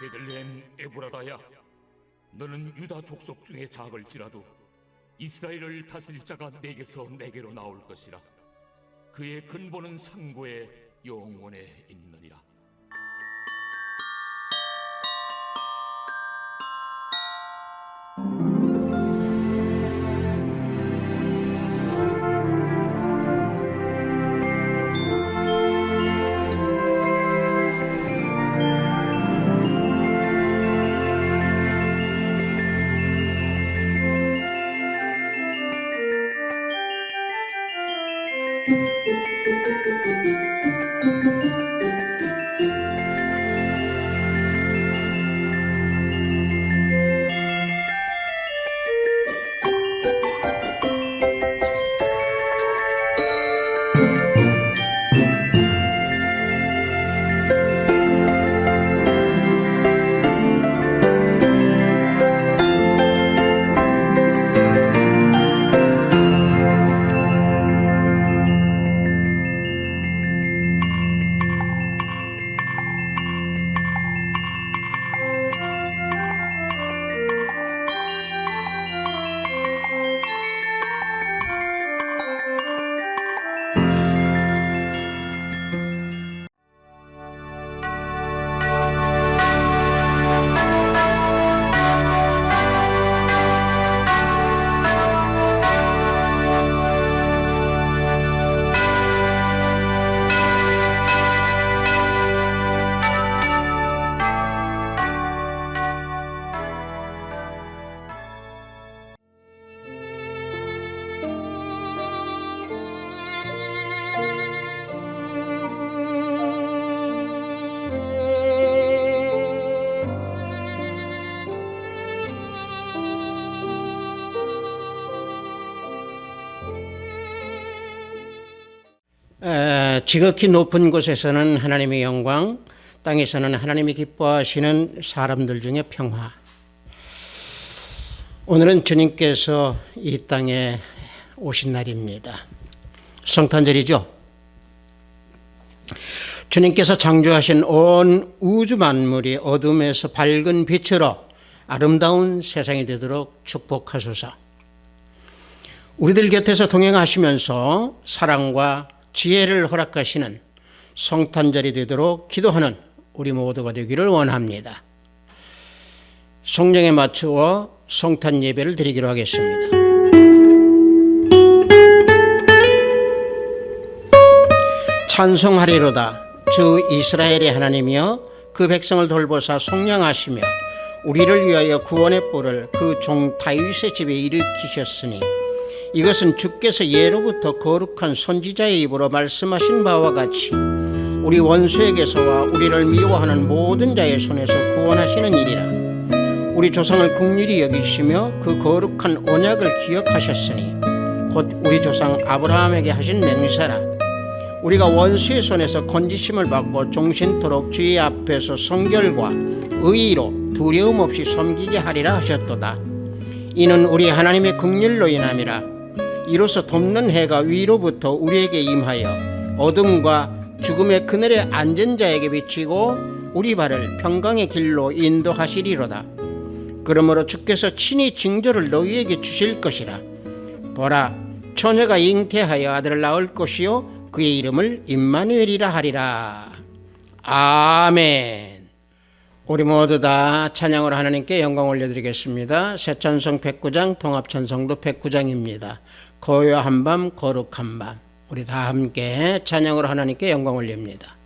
베들레헴 에브라다야, 너는 유다 족속 중에 작을지라도 이스라엘을 다스릴 자가 내게서 내게로 나올 것이라. 그의 근본은 상고에 영원에 있느니라. 지극히 높은 곳에서는 하나님의 영광, 땅에서는 하나님이 기뻐하시는 사람들 중에 평화. 오늘은 주님께서 이 땅에 오신 날입니다. 성탄절이죠. 주님께서 창조하신 온 우주 만물이 어둠에서 밝은 빛으로 아름다운 세상이 되도록 축복하소서. 우리들 곁에서 동행하시면서 사랑과 지혜를 허락하시는 성탄절이 되도록 기도하는 우리 모두가 되기를 원합니다. 성령에 맞추어 성탄 예배를 드리기로 하겠습니다. 찬송하리로다. 주 이스라엘의 하나님이여, 그 백성을 돌보사 속량하시며 우리를 위하여 구원의 뿔을 그 종 다윗의 집에 일으키셨으니 이것은 주께서 예로부터 거룩한 선지자의 입으로 말씀하신 바와 같이 우리 원수에게서와 우리를 미워하는 모든 자의 손에서 구원하시는 일이라. 우리 조상을 긍휼히 여기시며 그 거룩한 언약을 기억하셨으니 곧 우리 조상 아브라함에게 하신 맹세라. 우리가 원수의 손에서 건지심을 받고 종신토록 주의 앞에서 성결과 의의로 두려움 없이 섬기게 하리라 하셨도다. 이는 우리 하나님의 긍휼로 인함이라. 이로써 돕는 해가 위로부터 우리에게 임하여 어둠과 죽음의 그늘에 앉은 자에게 비치고 우리 발을 평강의 길로 인도하시리로다. 그러므로 주께서 친히 징조를 너희에게 주실 것이라. 보라, 처녀가 잉태하여 아들을 낳을 것이요 그의 이름을 임마누엘이라 하리라. 아멘. 우리 모두 다 찬양으로 하나님께 영광 올려드리겠습니다. 새 찬송 109장, 통합 찬송도 109장입니다. 고요한 밤, 거룩한 밤. 우리 다 함께 찬양으로 하나님께 영광 올립니다.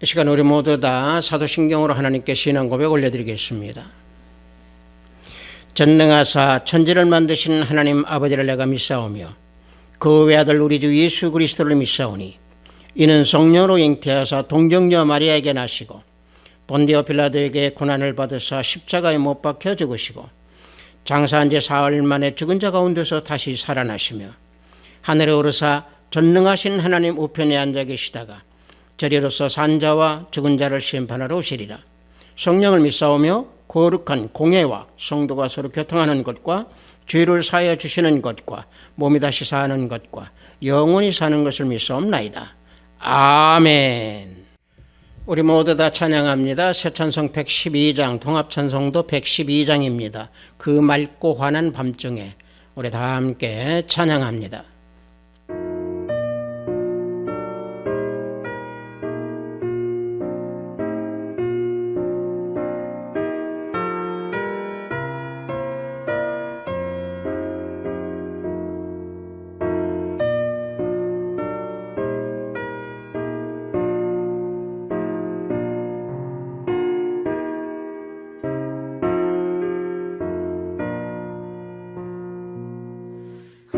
이 시간 우리 모두 다 사도신경으로 하나님께 신앙 고백 올려드리겠습니다. 전능하사 천지를 만드신 하나님 아버지를 내가 믿사오며 그 외아들 우리 주 예수 그리스도를 믿사오니 이는 성령으로 잉태하사 동정녀 마리아에게 나시고 본디오 빌라도에게 고난을 받으사 십자가에 못 박혀 죽으시고 장사한 지 사흘 만에 죽은 자 가운데서 다시 살아나시며 하늘에 오르사 전능하신 하나님 우편에 앉아 계시다가 저리로서 산자와 죽은 자를 심판하러 오시리라. 성령을 믿사오며 거룩한 공예와 성도가 서로 교통하는 것과 죄를 사하여 주시는 것과 몸이 다시 사는 것과 영원히 사는 것을 믿사옵나이다. 아멘. 우리 모두 다 찬양합니다. 새 찬송 112장, 통합 찬송도 112장입니다. 그 맑고 환한 밤중에 우리 다 함께 찬양합니다. 그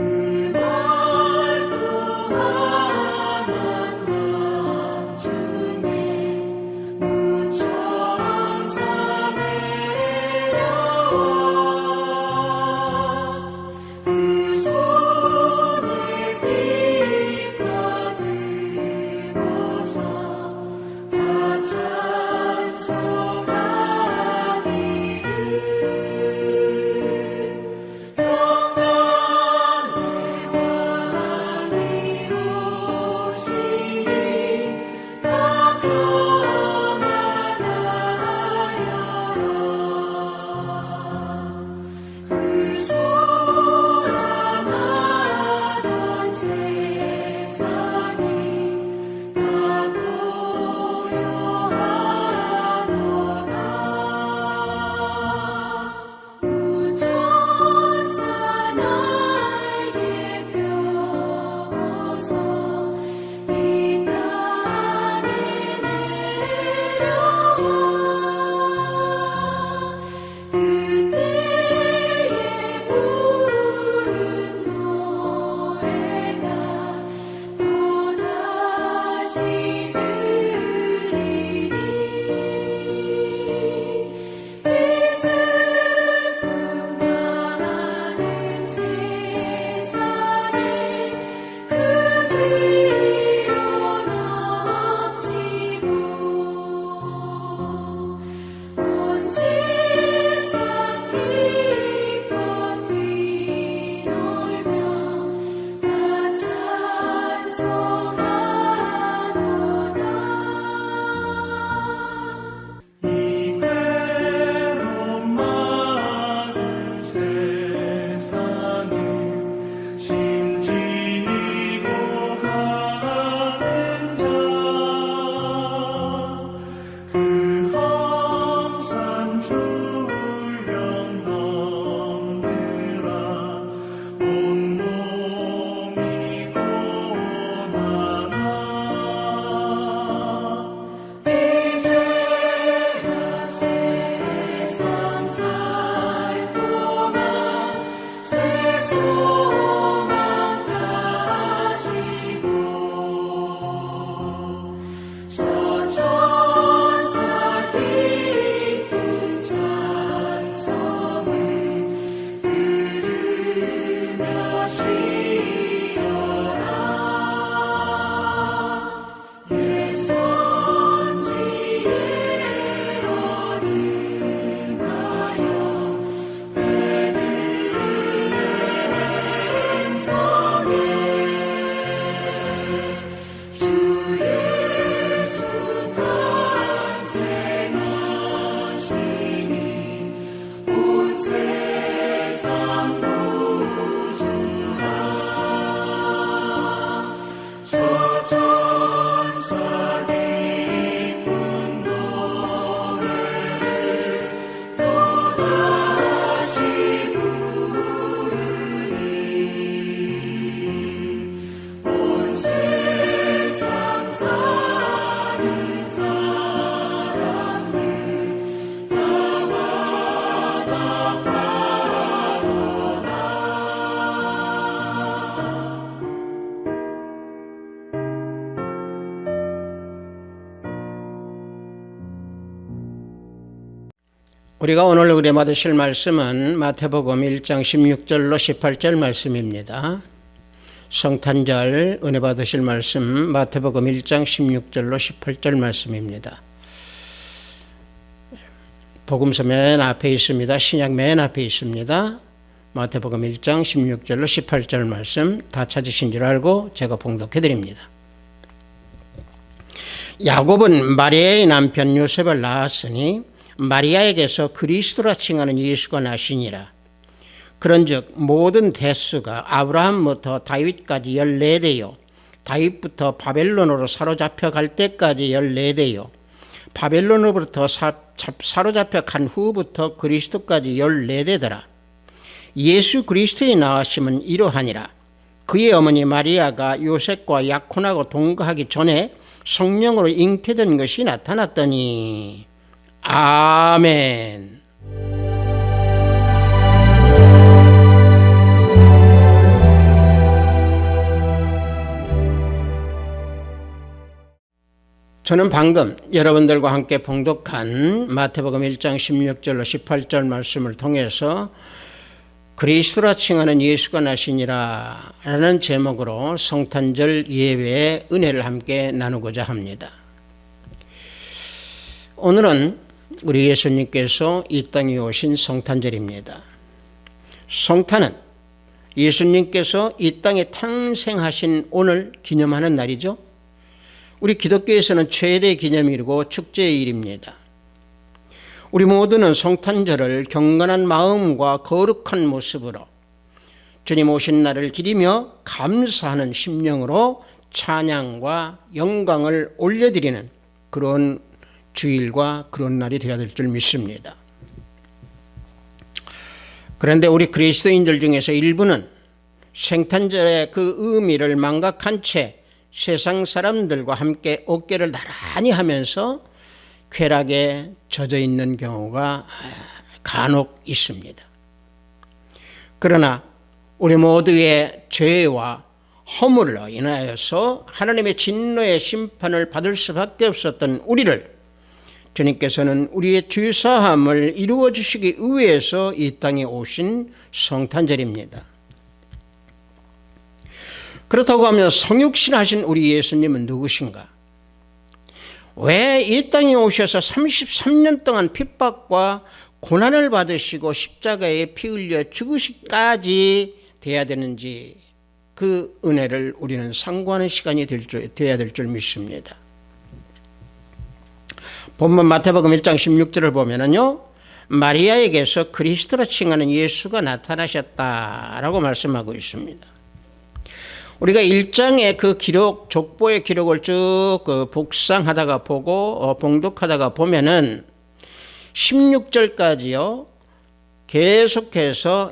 우리가 오늘 은혜 받으실 말씀은 마태복음 1장 16절로 18절 말씀입니다. 성탄절 은혜 받으실 말씀 마태복음 1장 16절로 18절 말씀입니다. 복음서 맨 앞에 있습니다. 신약 맨 앞에 있습니다. 마태복음 1장 16절로 18절 말씀 다 찾으신 줄 알고 제가 봉독해 드립니다. 야곱은 마리아의 남편 요셉을 낳았으니 마리아에게서 그리스도라 칭하는 예수가 나시니라. 그런즉 모든 대수가 아브라함부터 다윗까지 14대요 다윗부터 바벨론으로 사로잡혀 갈 때까지 14대요 바벨론으로부터 사로잡혀 간 후부터 그리스도까지 14대더라. 예수 그리스도의 나으심은 이러하니라. 그의 어머니 마리아가 요셉과 약혼하고 동거하기 전에 성령으로 잉태된 것이 나타났더니. 아멘. 저는 방금 여러분들과 함께 봉독한 마태복음 1장 16절로 18절 말씀을 통해서 그리스도라 칭하는 예수가 나시니라 라는 제목으로 성탄절 예배의 은혜를 함께 나누고자 합니다. 오늘은 우리 예수님께서 이 땅에 오신 성탄절입니다. 성탄은 예수님께서 이 땅에 탄생하신 오늘 기념하는 날이죠. 우리 기독교에서는 최대 기념일이고 축제의 일입니다. 우리 모두는 성탄절을 경건한 마음과 거룩한 모습으로 주님 오신 날을 기리며 감사하는 심령으로 찬양과 영광을 올려드리는 그런 주일과 그런 날이 되어야 될 줄 믿습니다. 그런데 우리 그리스도인들 중에서 일부는 생탄절의 그 의미를 망각한 채 세상 사람들과 함께 어깨를 나란히 하면서 쾌락에 젖어 있는 경우가 간혹 있습니다. 그러나 우리 모두의 죄와 허물로 인하여서 하나님의 진노의 심판을 받을 수밖에 없었던 우리를 주님께서는 우리의 죄사함을 이루어 주시기 위해서 이 땅에 오신 성탄절입니다. 그렇다고 하면 성육신 하신 우리 예수님은 누구신가? 왜 이 땅에 오셔서 33년 동안 핍박과 고난을 받으시고 십자가에 피 흘려 죽으시기까지 돼야 되는지 그 은혜를 우리는 상고하는 시간이 되어야 될 줄 믿습니다. 본문 마태복음 1장 16절을 보면은요, 마리아에게서 그리스도라 칭하는 예수가 나타나셨다라고 말씀하고 있습니다. 우리가 1장의 그 기록, 족보의 기록을 쭉 북상하다가 보고 봉독하다가 보면은 16절까지요 계속해서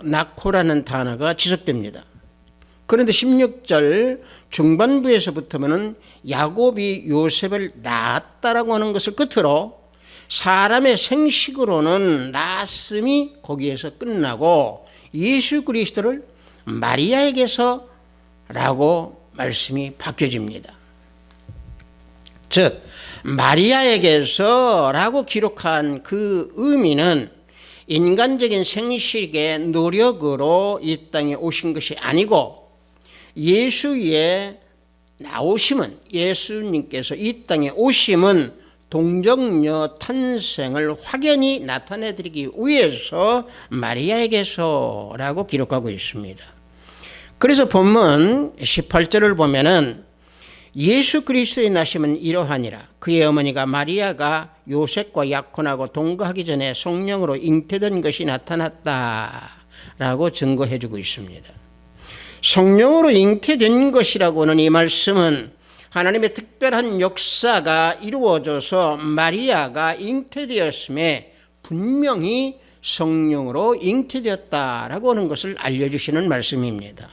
낳고라는 단어가 지속됩니다. 그런데 16절 중반부에서부터는 야곱이 요셉을 낳았다라고 하는 것을 끝으로 사람의 생식으로는 낳았음이 거기에서 끝나고 예수 그리스도를 마리아에게서 라고 말씀이 바뀌어집니다. 즉 마리아에게서 라고 기록한 그 의미는 인간적인 생식의 노력으로 이 땅에 오신 것이 아니고 예수의 나오심은, 예수님께서 이 땅에 오심은 동정녀 탄생을 확연히 나타내 드리기 위해서 마리아에게서라고 기록하고 있습니다. 그래서 본문 18절을 보면은 예수 그리스도의 나심은 이러하니라. 그의 어머니가 마리아가 요셉과 약혼하고 동거하기 전에 성령으로 잉태된 것이 나타났다라고 증거해 주고 있습니다. 성령으로 잉태된 것이라고는 이 말씀은 하나님의 특별한 역사가 이루어져서 마리아가 잉태되었음에 분명히 성령으로 잉태되었다라고 하는 것을 알려주시는 말씀입니다.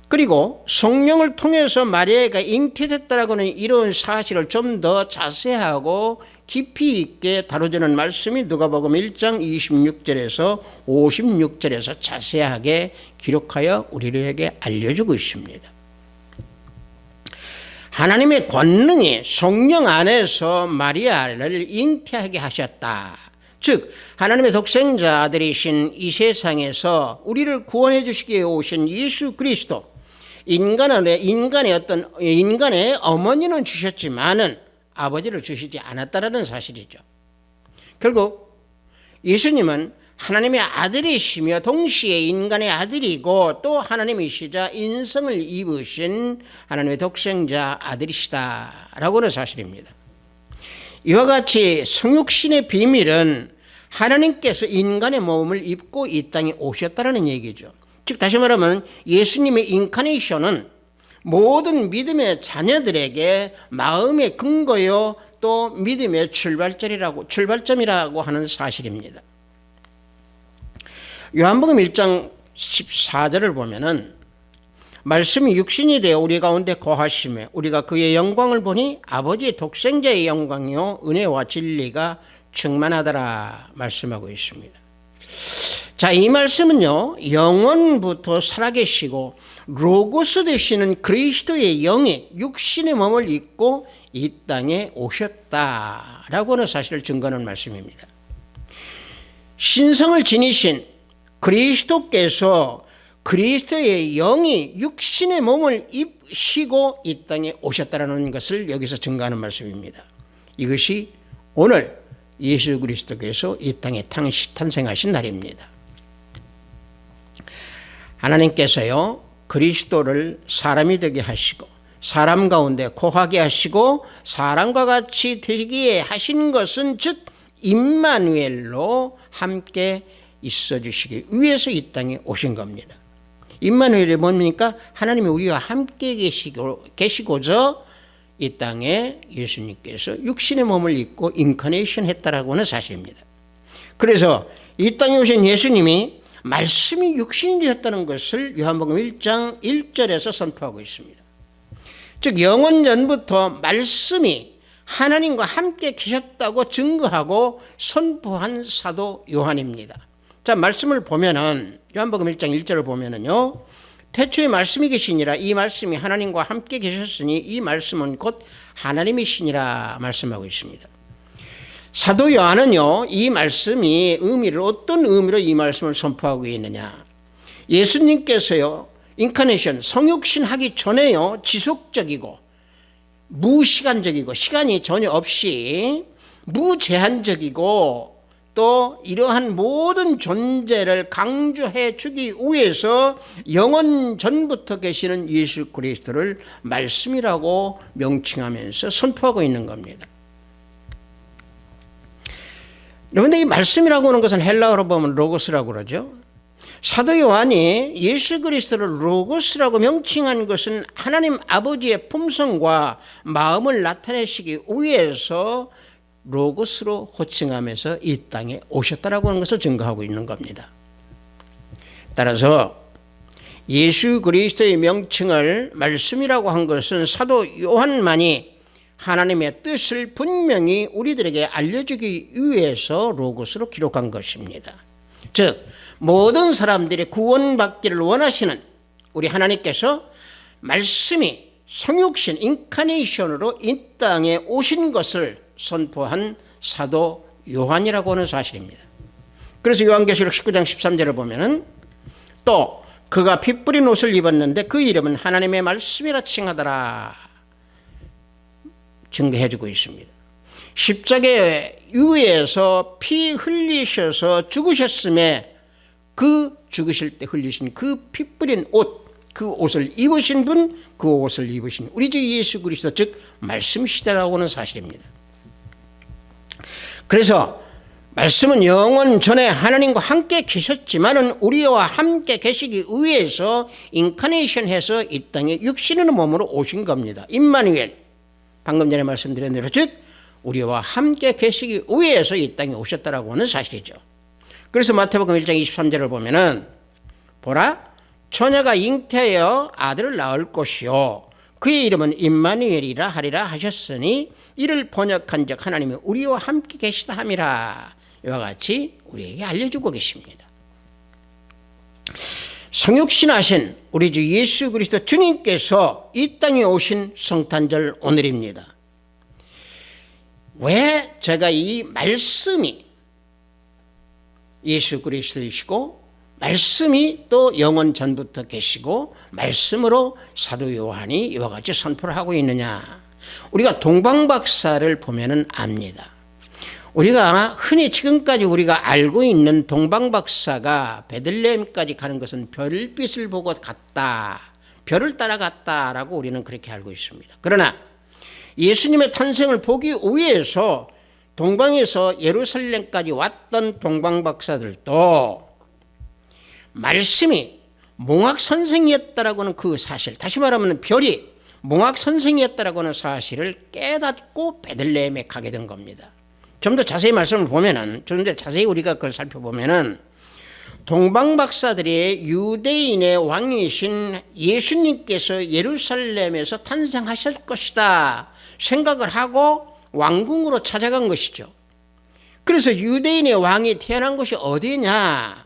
그리고 성령을 통해서 마리아가 잉태됐다라고 하는 이런 사실을 좀 더 자세하고 깊이 있게 다뤄주는 말씀이 누가복음 1장 26절에서 56절에서 자세하게 기록하여 우리에게 알려주고 있습니다. 하나님의 권능이 성령 안에서 마리아를 잉태하게 하셨다. 즉 하나님의 독생자 아들이신 이 세상에서 우리를 구원해 주시기 위해 오신 예수 그리스도, 인간의 어머니는 주셨지만은 아버지를 주시지 않았다라는 사실이죠. 결국 예수님은 하나님의 아들이시며 동시에 인간의 아들이고 또 하나님이시자 인성을 입으신 하나님의 독생자 아들이시다라고는 사실입니다. 이와 같이 성육신의 비밀은 하나님께서 인간의 몸을 입고 이 땅에 오셨다는 얘기죠. 즉 다시 말하면 예수님의 인카네이션은 모든 믿음의 자녀들에게 마음의 근거요 또 믿음의 출발점이라고 하는 사실입니다. 요한복음 1장 14절을 보면은 말씀이 육신이 되어 우리 가운데 거하심에 우리가 그의 영광을 보니 아버지의 독생자의 영광이요 은혜와 진리가 충만하더라 말씀하고 있습니다. 자, 이 말씀은요 영원부터 살아계시고 로고스 되시는 그리스도의 영이 육신의 몸을 입고 이 땅에 오셨다라고 하는 사실을 증거하는 말씀입니다. 신성을 지니신 그리스도께서 그리스도의 영이 육신의 몸을 입으시고 이 땅에 오셨다는 것을 여기서 증거하는 말씀입니다. 이것이 오늘 예수 그리스도께서 이 땅에 탄생하신 날입니다. 하나님께서요 그리스도를 사람이 되게 하시고 사람 가운데 거하게 하시고 사람과 같이 되기에 하신 것은 즉 임마누엘로 함께 있어 주시기 위해서 이 땅에 오신 겁니다. 임마누엘이 뭡니까? 하나님이 우리와 함께 계시고자 이 땅에 예수님께서 육신의 몸을 입고 인카네이션 했다라고 하는 사실입니다. 그래서 이 땅에 오신 예수님이 말씀이 육신이 되었다는 것을 요한복음 1장 1절에서 선포하고 있습니다. 즉 영원 전부터 말씀이 하나님과 함께 계셨다고 증거하고 선포한 사도 요한입니다. 자, 말씀을 보면은 요한복음 1장 1절을 보면은요. 태초에 말씀이 계시니라 이 말씀이 하나님과 함께 계셨으니 이 말씀은 곧 하나님이시니라 말씀하고 있습니다. 사도 요한은요. 이 말씀이 어떤 의미로 이 말씀을 선포하고 있느냐. 예수님께서요. 인카네이션 성육신 하기 전에요. 지속적이고 무시간적이고 시간이 전혀 없이 무제한적이고 또 이러한 모든 존재를 강조해 주기 위해서 영원 전부터 계시는 예수 그리스도를 말씀이라고 명칭하면서 선포하고 있는 겁니다. 그런데 이 말씀이라고 하는 것은 헬라어로 보면 로고스라고 그러죠. 사도 요한이 예수 그리스도를 로고스라고 명칭한 것은 하나님 아버지의 품성과 마음을 나타내시기 위해서 로고스로 호칭하면서 이 땅에 오셨다라고 하는 것을 증거하고 있는 겁니다. 따라서 예수 그리스도의 명칭을 말씀이라고 한 것은 사도 요한만이 하나님의 뜻을 분명히 우리들에게 알려주기 위해서 로고스로 기록한 것입니다. 즉 모든 사람들이 구원받기를 원하시는 우리 하나님께서 말씀이 성육신 인카네이션으로 이 땅에 오신 것을 선포한 사도 요한이라고 하는 사실입니다. 그래서 요한계시록 19장 13절을 보면은 또 그가 피 뿌린 옷을 입었는데 그 이름은 하나님의 말씀이라 칭하더라 증거해주고 있습니다. 십자가에 위에서 피 흘리셔서 죽으셨음에 그 죽으실 때 흘리신 그 피 뿌린 옷, 그 옷을 입으신 분, 그 옷을 입으신 우리 주 예수 그리스도 즉 말씀이시다라고 하는 사실입니다. 그래서 말씀은 영원 전에 하나님과 함께 계셨지만은 우리와 함께 계시기 위해서 인카네이션해서 이 땅에 육신의 몸으로 오신 겁니다. 임마누엘, 방금 전에 말씀드린 대로 즉 우리와 함께 계시기 위해서 이 땅에 오셨다라고 하는 사실이죠. 그래서 마태복음 1장 23절을 보면은 보라 처녀가 잉태하여 아들을 낳을 것이요 그의 이름은 임마누엘이라 하리라 하셨으니 이를 번역한즉 하나님이 우리와 함께 계시다 함이라. 이와 같이 우리에게 알려주고 계십니다. 성육신하신 우리 주 예수 그리스도 주님께서 이 땅에 오신 성탄절 오늘입니다. 왜 제가 이 말씀이 예수 그리스도이시고 말씀이 또 영원 전부터 계시고 말씀으로 사도 요한이 이와 같이 선포를 하고 있느냐, 우리가 동방박사를 보면은 압니다. 우리가 흔히 지금까지 우리가 알고 있는 동방박사가 베들레헴까지 가는 것은 별빛을 보고 갔다, 별을 따라갔다라고 우리는 그렇게 알고 있습니다. 그러나 예수님의 탄생을 보기 위해서 동방에서 예루살렘까지 왔던 동방박사들도 말씀이 몽학선생이었다라고 하는 그 사실, 다시 말하면 별이 몽학선생이었다라고 하는 사실을 깨닫고 베들레헴에 가게 된 겁니다. 좀 더 자세히 말씀을 보면은, 좀 더 자세히 우리가 그걸 살펴보면은, 동방박사들이 유대인의 왕이신 예수님께서 예루살렘에서 탄생하실 것이다 생각을 하고 왕궁으로 찾아간 것이죠. 그래서 유대인의 왕이 태어난 곳이 어디냐라고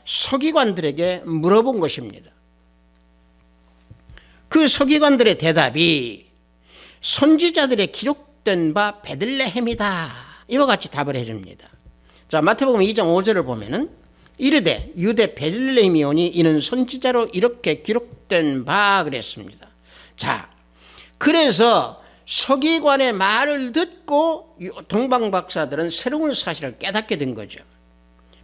서기관들에게 물어본 것입니다. 그 서기관들의 대답이 선지자들의 기록된 바 베들레헴이다, 이와 같이 답을 해줍니다. 자, 마태복음 2장 5절을 보면은 이르되 유대 베들레헴이오니 이는 선지자로 이렇게 기록된 바 그랬습니다. 자, 그래서 서기관의 말을 듣고 동방박사들은 새로운 사실을 깨닫게 된 거죠.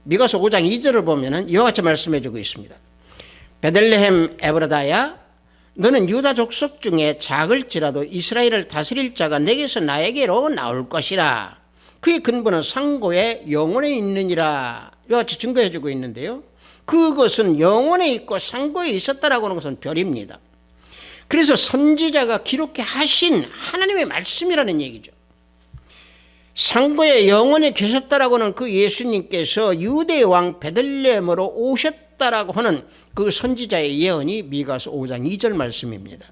미가서 5장 2절을 보면은 이와 같이 말씀해 주고 있습니다. 베들레헴 에브라다야, 너는 유다 족속 중에 작을지라도 이스라엘을 다스릴 자가 내게서 나에게로 나올 것이라. 그의 근본은 상고의 영혼에 있느니라. 이와 같이 증거해 주고 있는데요, 그것은 영혼에 있고 상고에 있었다라고 하는 것은 별입니다. 그래서 선지자가 기록해 하신 하나님의 말씀이라는 얘기죠. 상고의 영혼에 계셨다라고 하는 그 예수님께서 유대 왕 베들레헴으로 오셨다라고 하는 그 선지자의 예언이 미가서 5장 2절 말씀입니다.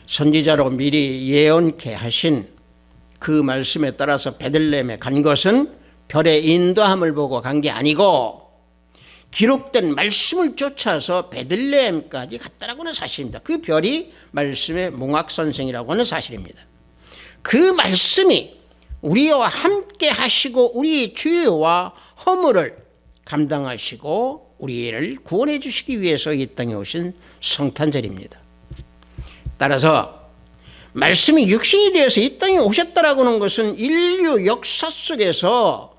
선지자로 미리 예언케 하신 그 말씀에 따라서 베들레헴에 간 것은 별의 인도함을 보고 간 게 아니고 기록된 말씀을 쫓아서 베들레헴까지 갔다라고 하는 사실입니다. 그 별이 말씀의 몽학선생이라고 하는 사실입니다. 그 말씀이 우리와 함께 하시고 우리 죄와 허물을 감당하시고 우리를 구원해 주시기 위해서 이 땅에 오신 성탄절입니다. 따라서 말씀이 육신이 되어서 이 땅에 오셨다라고 하는 것은 인류 역사 속에서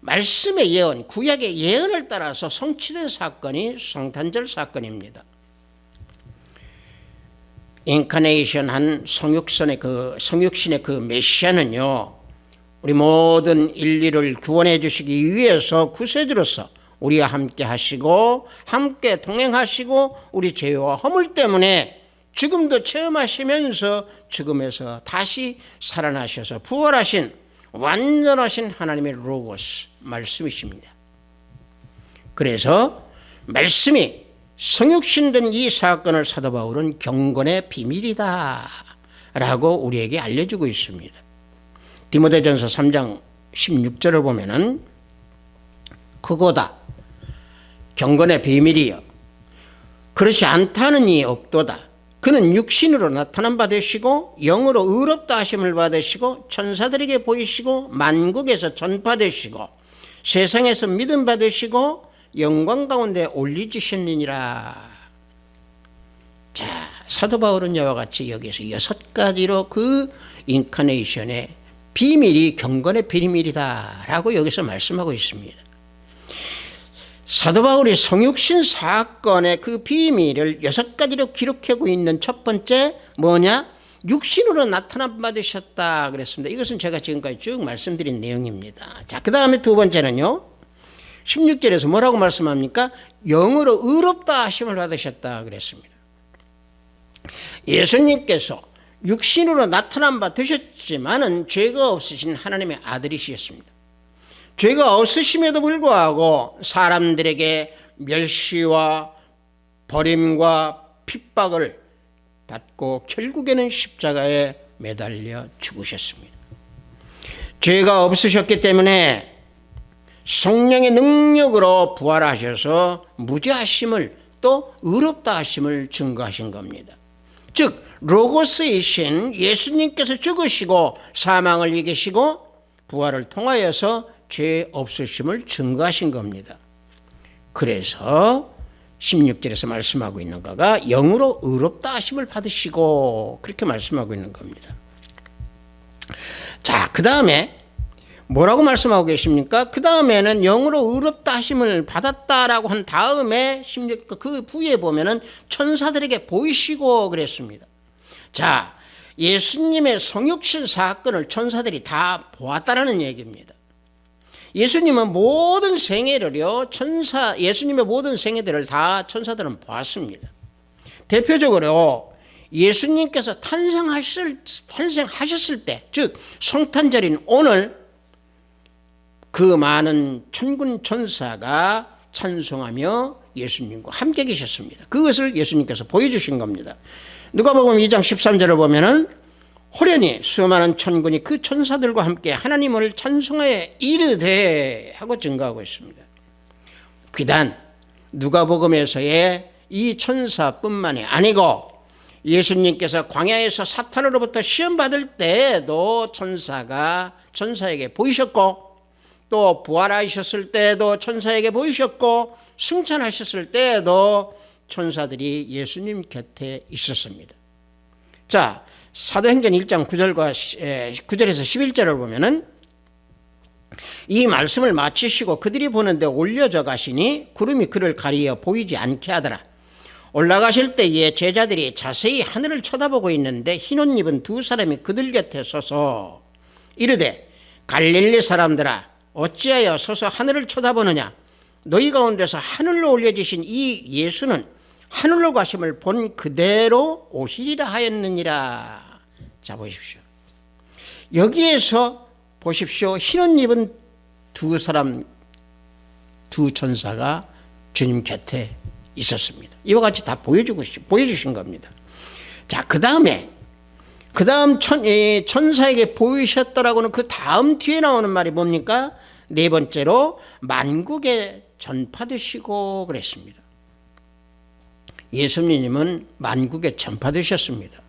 말씀의 예언, 구약의 예언을 따라서 성취된 사건이 성탄절 사건입니다. 인카네이션한 성육신의 그 메시아는요, 우리 모든 인류를 구원해 주시기 위해서 구세주로서 우리와 함께 하시고 함께 동행하시고 우리 죄와 허물 때문에 죽음도 체험하시면서 죽음에서 다시 살아나셔서 부활하신 완전하신 하나님의 로고스 말씀이십니다. 그래서 말씀이 성육신된 이 사건을 사도 바울은 경건의 비밀이다 라고 우리에게 알려주고 있습니다. 디모데전서 3장 16절을 보면은 그거다 경건의 비밀이여 그렇지 않다는 이 없도다. 그는 육신으로 나타난 바 되시고 영으로 의롭다 하심을 받으시고 천사들에게 보이시고 만국에서 전파되시고 세상에서 믿음 받으시고 영광 가운데 올리주셨느니라. 자, 사도 바울은 이와 같이 여기서 6가지로 그 인카네이션의 비밀이 경건의 비밀이다 라고 여기서 말씀하고 있습니다. 사도 바울이 성육신 사건의 그 비밀을 6가지로 기록하고 있는 첫 번째 뭐냐? 육신으로 나타남 받으셨다 그랬습니다. 이것은 제가 지금까지 쭉 말씀드린 내용입니다. 자, 그 다음에 두 번째는요, 16절에서 뭐라고 말씀합니까? 영으로 의롭다 하심을 받으셨다 그랬습니다. 예수님께서 육신으로 나타난 바 되셨지만은 죄가 없으신 하나님의 아들이셨습니다. 죄가 없으심에도 불구하고 사람들에게 멸시와 버림과 핍박을 받고 결국에는 십자가에 매달려 죽으셨습니다. 죄가 없으셨기 때문에 성령의 능력으로 부활하셔서 무죄하심을 또 의롭다 하심을 증거하신 겁니다. 즉 로고스이신 예수님께서 죽으시고 사망을 이기시고 부활을 통하여서 죄 없으심을 증거하신 겁니다. 그래서 16절에서 말씀하고 있는 거가 영으로 의롭다 하심을 받으시고 그렇게 말씀하고 있는 겁니다. 자, 그 다음에 뭐라고 말씀하고 계십니까? 그 다음에는 영으로 의롭다 하심을 받았다라고 한 다음에 16, 그 후에 보면은 천사들에게 보이시고 그랬습니다. 자, 예수님의 성육신 사건을 천사들이 다 보았다라는 얘기입니다. 예수님은 모든 생애를요, 예수님의 모든 생애들을 다 천사들은 보았습니다. 대표적으로 예수님께서 탄생하셨을 때, 즉 성탄절인 오늘 그 많은 천군 천사가 찬송하며 예수님과 함께 계셨습니다. 그것을 예수님께서 보여주신 겁니다. 누가복음 2장 13절을 보면은 호련히 수많은 천군이 그 천사들과 함께 하나님을 찬송하여 이르되 하고 증거하고 있습니다. 비단 누가복음에서의 이 천사뿐만이 아니고 예수님께서 광야에서 사탄으로부터 시험 받을 때에도 천사에게 보이셨고, 또 부활하셨을 때에도 천사에게 보이셨고, 승천하셨을 때에도 천사들이 예수님 곁에 있었습니다. 자, 사도행전 1장 9절에서 11절을 보면은 이 말씀을 마치시고 그들이 보는데 올려져 가시니 구름이 그를 가리어 보이지 않게 하더라. 올라가실 때에 제자들이 자세히 하늘을 쳐다보고 있는데 흰옷 입은 두 사람이 그들 곁에 서서 이르되 갈릴리 사람들아 어찌하여 서서 하늘을 쳐다보느냐. 너희 가운데서 하늘로 올려지신 이 예수는 하늘로 가심을 본 그대로 오시리라 하였느니라. 자, 보십시오. 여기에서 보십시오. 흰옷 입은 두 천사가 주님 곁에 있었습니다. 이와 같이 다 보여주신 겁니다. 자, 그 다음 천사에게 보이셨더라고는 그 다음 뒤에 나오는 말이 뭡니까? 네 번째로 만국에 전파되시고 그랬습니다. 예수님은 만국에 전파되셨습니다.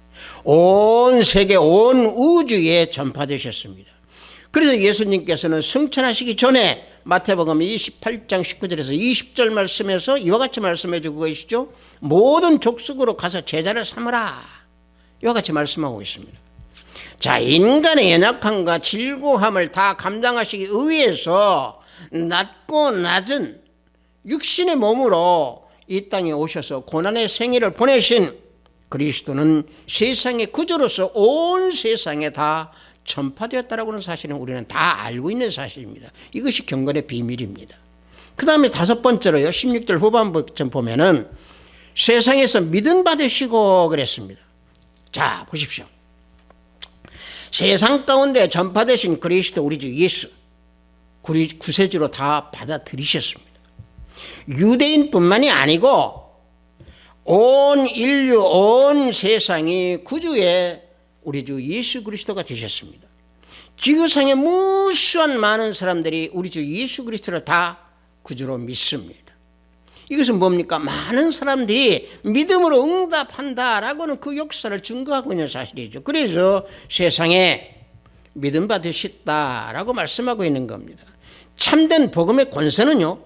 온 세계, 온 우주에 전파되셨습니다. 그래서 예수님께서는 승천하시기 전에 마태복음 28장 19절에서 20절 말씀에서 이와 같이 말씀해 주고 계시죠. 모든 족속으로 가서 제자를 삼으라. 이와 같이 말씀하고 있습니다. 자, 인간의 연약함과 질고함을 다 감당하시기 위해서 낮고 낮은 육신의 몸으로 이 땅에 오셔서 고난의 생애를 보내신 그리스도는 세상의 구주로서 온 세상에 다 전파되었다라고 하는 사실은 우리는 다 알고 있는 사실입니다. 이것이 경건의 비밀입니다. 그 다음에 다섯 번째로요, 16절 후반부쯤 보면은 세상에서 믿음 받으시고 그랬습니다. 자, 보십시오. 세상 가운데 전파되신 그리스도 우리 주 예수 구세주로 다 받아들이셨습니다. 유대인뿐만이 아니고 온 인류, 온 세상이 구주의 우리 주 예수 그리스도가 되셨습니다. 지구상에 무수한 많은 사람들이 우리 주 예수 그리스도를 다 구주로 믿습니다. 이것은 뭡니까? 많은 사람들이 믿음으로 응답한다라고는 그 역사를 증거하고 있는 사실이죠. 그래서 세상에 믿음 받으셨다라고 말씀하고 있는 겁니다. 참된 복음의 권세는요,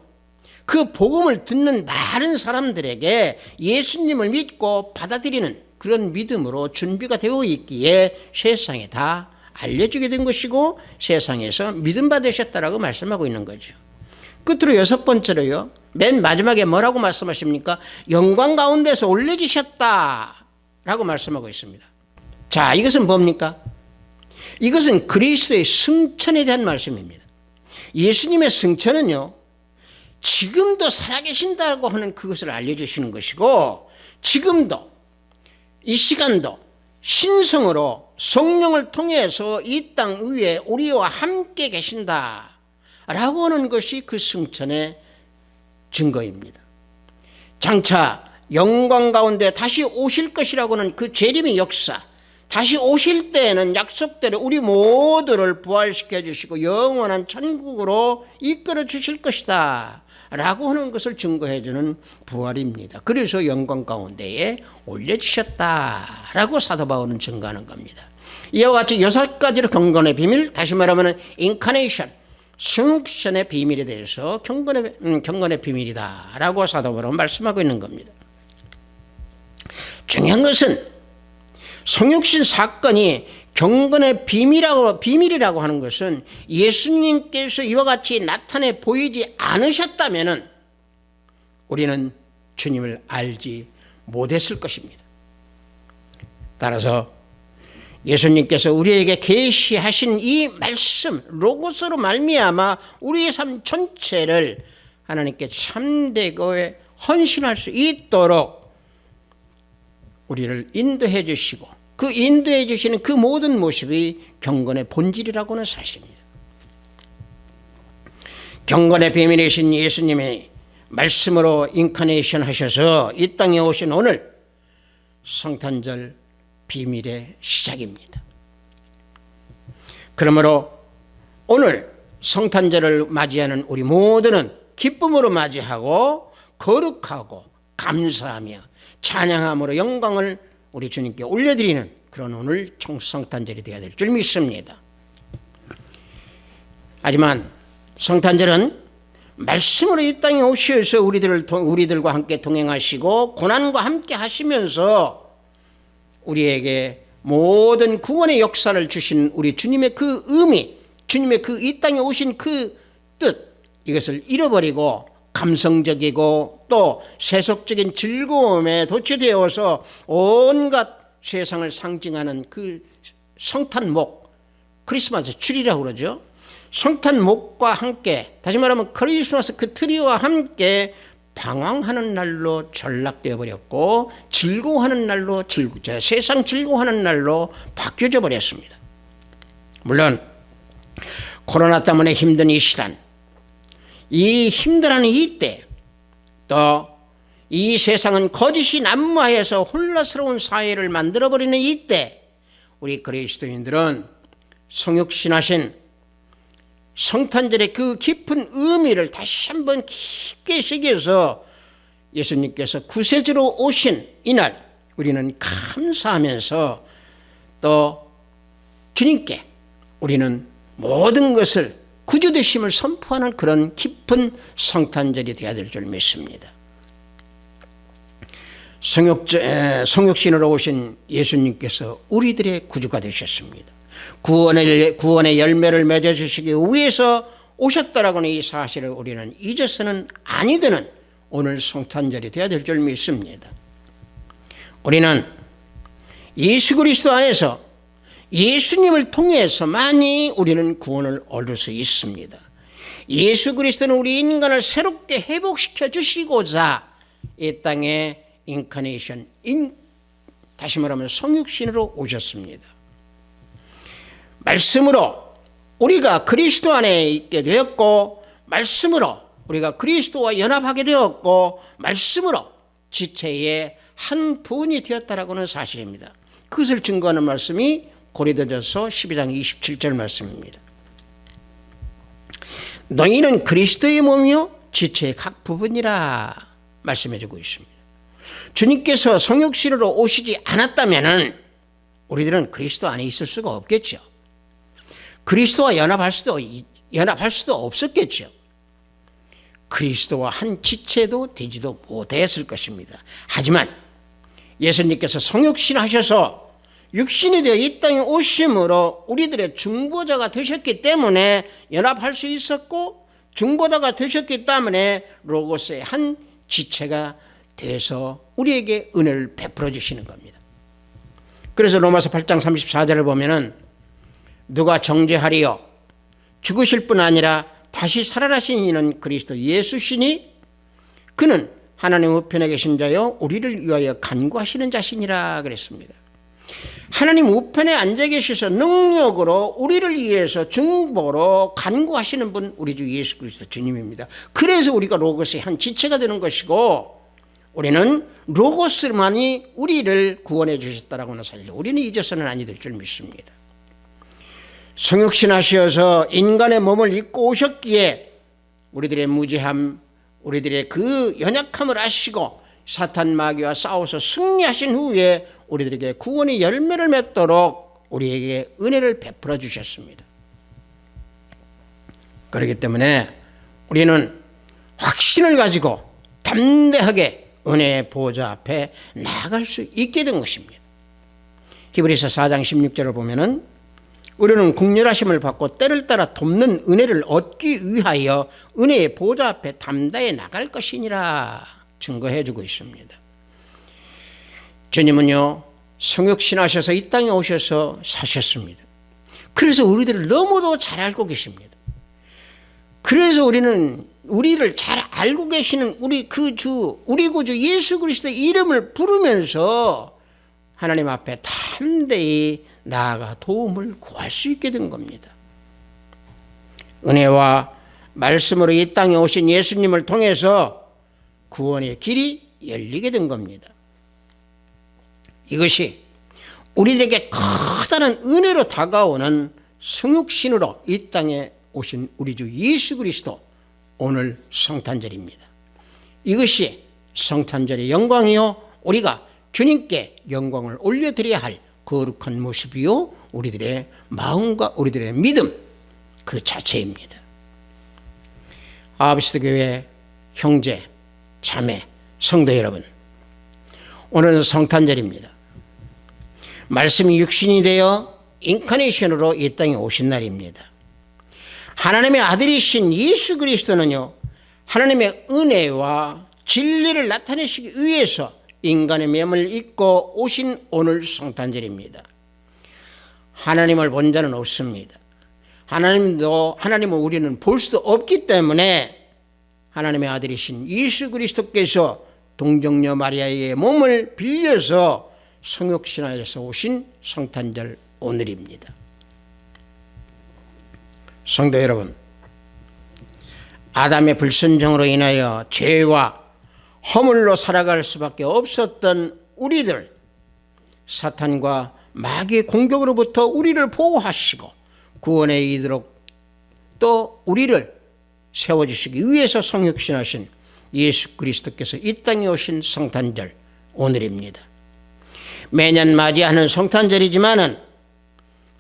그 복음을 듣는 많은 사람들에게 예수님을 믿고 받아들이는 그런 믿음으로 준비가 되어 있기에 세상에 다 알려주게 된 것이고 세상에서 믿음 받으셨다라고 말씀하고 있는 거죠. 끝으로 여섯 번째로요, 맨 마지막에 뭐라고 말씀하십니까? 영광 가운데서 올려지셨다라고 말씀하고 있습니다. 자, 이것은 뭡니까? 이것은 그리스도의 승천에 대한 말씀입니다. 예수님의 승천은요, 지금도 살아계신다고 하는 그것을 알려주시는 것이고, 지금도 이 시간도 신성으로 성령을 통해서 이 땅 위에 우리와 함께 계신다라고 하는 것이 그 승천의 증거입니다. 장차 영광 가운데 다시 오실 것이라고는 그 재림의 역사, 다시 오실 때에는 약속대로 우리 모두를 부활시켜 주시고 영원한 천국으로 이끌어 주실 것이다 라고 하는 것을 증거해 주는 부활입니다. 그래서 영광 가운데에 올려주셨다라고 사도 바울은 증거하는 겁니다. 이와 같이 6가지로 경건의 비밀, 다시 말하면 인카네이션, 성육신의 비밀에 대해서 경건의 비밀이다라고 사도 바울은 말씀하고 있는 겁니다. 중요한 것은 성육신 사건이 경건의 비밀이라고 하는 것은 예수님께서 이와 같이 나타내 보이지 않으셨다면 우리는 주님을 알지 못했을 것입니다. 따라서 예수님께서 우리에게 계시하신 이 말씀 로고스로 말미암아 우리의 삶 전체를 하나님께 참되게 헌신할 수 있도록 우리를 인도해 주시고 그 인도해 주시는 그 모든 모습이 경건의 본질이라고 하는 사실입니다. 경건의 비밀이신 예수님이 말씀으로 인카네이션 하셔서 이 땅에 오신 오늘 성탄절 비밀의 시작입니다. 그러므로 오늘 성탄절을 맞이하는 우리 모두는 기쁨으로 맞이하고 거룩하고 감사하며 찬양함으로 영광을 우리 주님께 올려드리는 그런 오늘 성탄절이 되어야 될 줄 믿습니다. 하지만 성탄절은 말씀으로 이 땅에 오셔서 우리들과 함께 동행하시고 고난과 함께 하시면서 우리에게 모든 구원의 역사를 주신 우리 주님의 그 의미, 주님의 그 이 땅에 오신 그 뜻, 이것을 잃어버리고 감성적이고 또 세속적인 즐거움에 도취되어서 온갖 세상을 상징하는 그 성탄목, 크리스마스 트리라고 그러죠. 성탄목과 함께, 다시 말하면 크리스마스 그 트리와 함께 방황하는 날로 전락되어 버렸고 즐거워하는 날로 세상 즐거워하는 날로 바뀌어져 버렸습니다. 물론 코로나 때문에 힘든 이 시간, 이 힘들어하는 이때, 또 이 세상은 거짓이 난무하여서 혼란스러운 사회를 만들어버리는 이때 우리 그리스도인들은 성육신하신 성탄절의 그 깊은 의미를 다시 한번 깊게 새겨서 예수님께서 구세주로 오신 이날 우리는 감사하면서 또 주님께 우리는 모든 것을 구주 되심을 선포하는 그런 깊은 성탄절이 되어야 될 줄 믿습니다. 성육신으로 오신 예수님께서 우리들의 구주가 되셨습니다. 구원의 열매를 맺어주시기 위해서 오셨다라고는 이 사실을 우리는 잊어서는 아니 되는 오늘 성탄절이 되어야 될 줄 믿습니다. 우리는 예수 그리스도 안에서 예수님을 통해서만이 우리는 구원을 얻을 수 있습니다. 예수 그리스도는 우리 인간을 새롭게 회복시켜 주시고자 이 땅에 인카네이션, 다시 말하면 성육신으로 오셨습니다. 말씀으로 우리가 그리스도 안에 있게 되었고, 말씀으로 우리가 그리스도와 연합하게 되었고, 말씀으로 지체의 한 부분이 되었다라고 하는 사실입니다. 그것을 증거하는 말씀이 고린도전서 12장 27절 말씀입니다. 너희는 그리스도의 몸이요 지체의 각 부분이라 말씀해주고 있습니다. 주님께서 성육신으로 오시지 않았다면 우리들은 그리스도 안에 있을 수가 없겠죠. 그리스도와 연합할 수도 없었겠죠. 그리스도와 한 지체도 되지도 못했을 것입니다. 하지만 예수님께서 성육신 하셔서 육신이 되어 이 땅에 오심으로 우리들의 중보자가 되셨기 때문에 연합할 수 있었고, 중보자가 되셨기 때문에 로고스의 한 지체가 돼서 우리에게 은혜를 베풀어 주시는 겁니다. 그래서 로마서 8장 34절을 보면은 누가 정죄하리요? 죽으실 뿐 아니라 다시 살아나신 이는 그리스도 예수시니 그는 하나님 우편에 계신 자요 우리를 위하여 간구하시는 자시니라 그랬습니다. 하나님 우편에 앉아 계셔서 능력으로 우리를 위해서 중보로 간구하시는 분 우리 주 예수 그리스도 주님입니다. 그래서 우리가 로고스의 한 지체가 되는 것이고 우리는 로고스만이 우리를 구원해 주셨다라고는 사실 우리는 잊어서는 아니 될 줄 믿습니다. 성육신하시어서 인간의 몸을 입고 오셨기에 우리들의 무지함, 우리들의 그 연약함을 아시고 사탄 마귀와 싸워서 승리하신 후에 우리들에게 구원의 열매를 맺도록 우리에게 은혜를 베풀어 주셨습니다. 그렇기 때문에 우리는 확신을 가지고 담대하게 은혜의 보좌 앞에 나아갈 수 있게 된 것입니다. 히브리서 4장 16절을 보면은 우리는 국률하심을 받고 때를 따라 돕는 은혜를 얻기 위하여 은혜의 보좌 앞에 담대히 나갈 것이니라 증거해 주고 있습니다. 주님은요, 성육신하셔서 이 땅에 오셔서 사셨습니다. 그래서 우리들을 너무도 잘 알고 계십니다. 그래서 우리를 잘 알고 계시는 우리 구주 예수 그리스도의 이름을 부르면서 하나님 앞에 담대히 나아가 도움을 구할 수 있게 된 겁니다. 은혜와 말씀으로 이 땅에 오신 예수님을 통해서 구원의 길이 열리게 된 겁니다. 이것이 우리에게 커다란 은혜로 다가오는 성육신으로 이 땅에 오신 우리 주 예수 그리스도 오늘 성탄절입니다. 이것이 성탄절의 영광이요, 우리가 주님께 영광을 올려드려야 할 거룩한 모습이요, 우리들의 마음과 우리들의 믿음 그 자체입니다. 아비스트 교회 형제, 자매, 성도 여러분, 오늘은 성탄절입니다. 말씀이 육신이 되어 인카네이션으로 이 땅에 오신 날입니다. 하나님의 아들이신 예수 그리스도는요, 하나님의 은혜와 진리를 나타내시기 위해서 인간의 몸을 입고 오신 오늘 성탄절입니다. 하나님을 본 자는 없습니다. 하나님을 우리는 볼 수도 없기 때문에 하나님의 아들이신 예수 그리스도께서 동정녀 마리아의 몸을 빌려서 성육신하여서 오신 성탄절 오늘입니다. 성도 여러분, 아담의 불순종으로 인하여 죄와 허물로 살아갈 수밖에 없었던 우리들, 사탄과 마귀의 공격으로부터 우리를 보호하시고 구원에 이르도록 또 우리를 세워주시기 위해서 성육신하신 예수 그리스도께서 이 땅에 오신 성탄절 오늘입니다. 매년 맞이하는 성탄절이지만은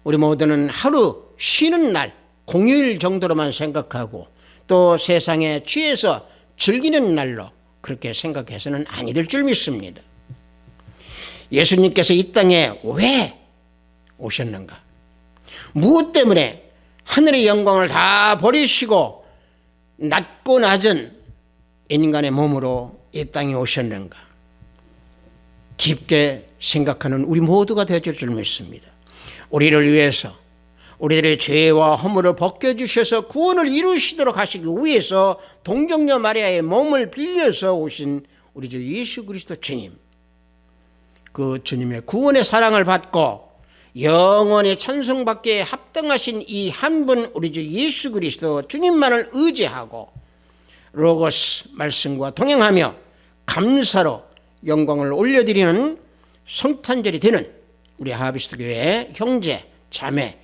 우리 모두는 하루 쉬는 날, 공휴일 정도로만 생각하고 또 세상에 취해서 즐기는 날로 그렇게 생각해서는 아니 될 줄 믿습니다. 예수님께서 이 땅에 왜 오셨는가? 무엇 때문에 하늘의 영광을 다 버리시고 낮고 낮은 인간의 몸으로 이 땅에 오셨는가? 깊게 생각하는 우리 모두가 되어줄 줄 믿습니다. 우리를 위해서 우리들의 죄와 허물을 벗겨주셔서 구원을 이루시도록 하시기 위해서 동정녀 마리아의 몸을 빌려서 오신 우리 주 예수 그리스도 주님, 그 주님의 구원의 사랑을 받고 영원히 찬송받기에 합당하신 이 한 분 우리 주 예수 그리스도 주님만을 의지하고 로고스 말씀과 동행하며 감사로 영광을 올려드리는 성탄절이 되는 우리 하비스트 교회 형제, 자매,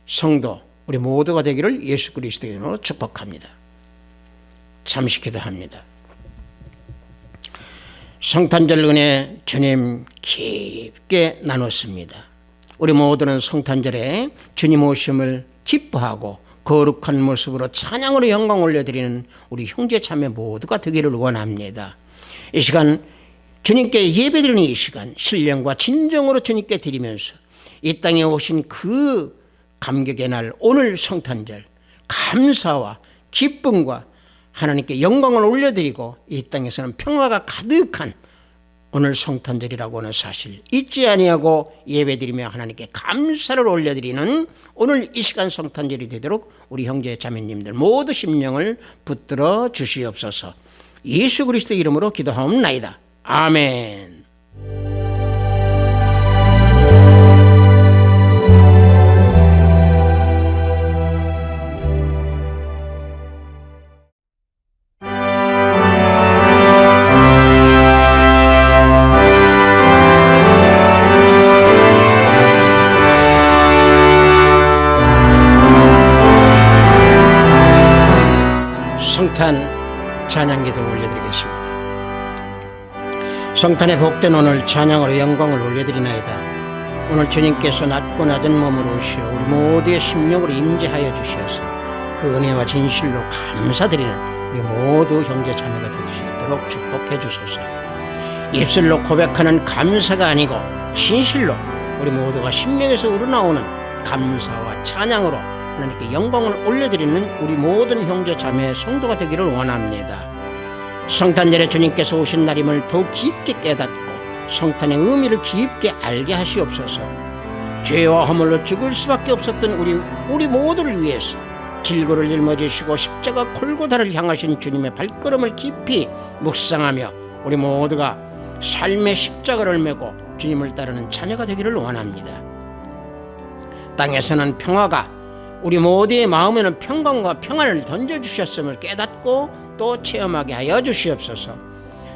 성도 우리 모두가 되기를 예수 그리스도의 이름으로 축복합니다. 잠시 기도합니다. 성탄절 은혜 주님 깊게 나눴습니다. 우리 모두는 성탄절에 주님 오심을 기뻐하고 거룩한 모습으로 찬양으로 영광 올려드리는 우리 형제 자매 모두가 되기를 원합니다. 이 시간 주님께 예배드리는 이 시간 신령과 진정으로 주님께 드리면서 이 땅에 오신 그 감격의 날 오늘 성탄절 감사와 기쁨과 하나님께 영광을 올려드리고 이 땅에서는 평화가 가득한 오늘 성탄절이라고 하는 사실 잊지 아니하고 예배드리며 하나님께 감사를 올려드리는 오늘 이 시간 성탄절이 되도록 우리 형제 자매님들 모두 심령을 붙들어 주시옵소서. 예수 그리스도 이름으로 기도하옵나이다. 아멘. 찬양기도 올려드리겠습니다. 성탄의 복된 오늘 찬양으로 영광을 올려드리나이다. 오늘 주님께서 낮고 낮은 몸으로 오시어 우리 모두의 심령으로 임재하여 주셔서 그 은혜와 진실로 감사드리는 우리 모두 형제 자매가 될 수 있도록 축복해 주소서. 입술로 고백하는 감사가 아니고 진실로 우리 모두가 심령에서 우러나오는 감사와 찬양으로 하나님께 영광을 올려드리는 우리 모든 형제 자매 성도가 되기를 원합니다. 성탄절에 주님께서 오신 날임을 더욱 깊게 깨닫고 성탄의 의미를 깊게 알게 하시옵소서. 죄와 허물로 죽을 수밖에 없었던 우리 모두를 위해서 질고를 짊어지시고 십자가 골고다를 향하신 주님의 발걸음을 깊이 묵상하며 우리 모두가 삶의 십자가를 메고 주님을 따르는 자녀가 되기를 원합니다. 땅에서는 평화가 우리 모두의 마음에는 평강과 평안을 던져주셨음을 깨닫고 또 체험하게 하여 주시옵소서.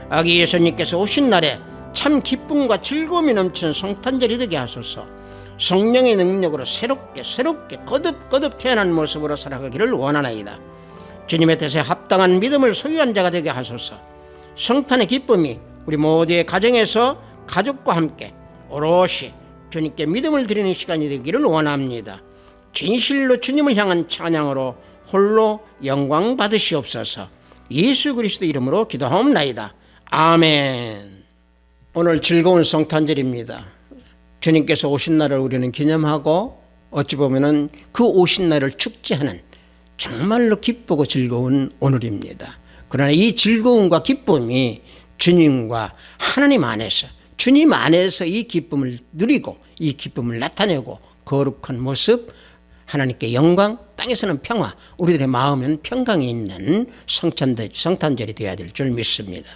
아기 예수님께서 오신 날에 참 기쁨과 즐거움이 넘치는 성탄절이 되게 하소서. 성령의 능력으로 새롭게 거듭 태어난 모습으로 살아가기를 원하나이다. 주님의 뜻에 합당한 믿음을 소유한 자가 되게 하소서. 성탄의 기쁨이 우리 모두의 가정에서 가족과 함께 오롯이 주님께 믿음을 드리는 시간이 되기를 원합니다. 진실로 주님을 향한 찬양으로 홀로 영광 받으시옵소서. 예수 그리스도 이름으로 기도하옵나이다. 아멘. 오늘 즐거운 성탄절입니다. 주님께서 오신 날을 우리는 기념하고 어찌 보면은 그 오신 날을 축제하는 정말로 기쁘고 즐거운 오늘입니다. 그러나 이 즐거움과 기쁨이 주님과 하나님 안에서 주님 안에서 이 기쁨을 누리고 이 기쁨을 나타내고 거룩한 모습, 하나님께 영광, 땅에서는 평화, 우리들의 마음에는 평강이 있는 성탄절이 되어야 될 줄 믿습니다.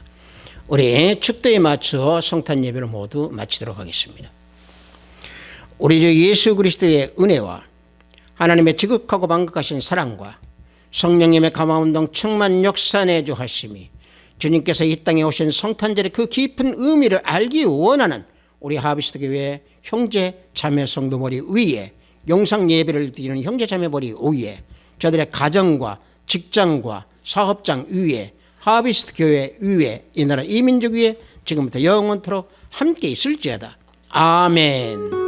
우리 축도에 맞추어 성탄 예배를 모두 마치도록 하겠습니다. 우리 주 예수 그리스도의 은혜와 하나님의 지극하고 만극하신 사랑과 성령님의 감화운동 충만 역사 내주하심이 주님께서 이 땅에 오신 성탄절의 그 깊은 의미를 알기 원하는 우리 하비스트 교회 형제 자매 성도 머리 위에 영상 예배를 드리는 형제 자매 머리 위에 저들의 가정과 직장과 사업장 위에 하비스트 교회 위에 이 나라 이 민족 위에 지금부터 영원토록 함께 있을지어다. 아멘.